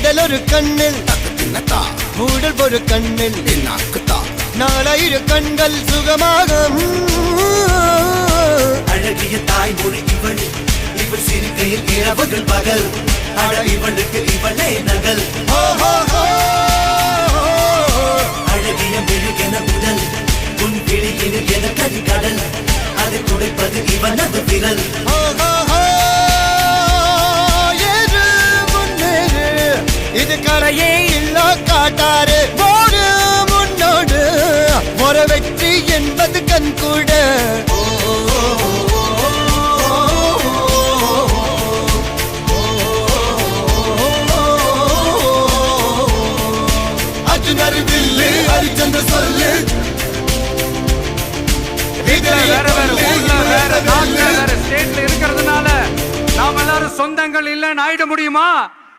தேடல் ஒரு கண்ணில் மூடல் ஒரு கண்ணில் நாலாயிர கண்கள் சுகமாக அழகிய தாய்மொழி இவள் இவள் சிரிக்கையில் இரவுகள் பகல் அட இவளுக்கு இவளே நகல் அழகிய மெழுகென உடல் உன் கிளியினில் என கதி கடல் அதை துடைப்பது இவனது விரல் இது கரையே இல்ல காட்டாரு போடு முன்னோடு ஒரு வெற்றி என்பது கண் கூட அர்ஜுனர் வில்லு ஹரிச்சந்திர சொல்லு வேற ஊர்ல வேற நாட்டுல வேற ஸ்டேட்ல இருக்கிறதுனால நாம எல்லாரும் சொந்தங்கள் இல்லைன்னு ஆயிட முடியுமா?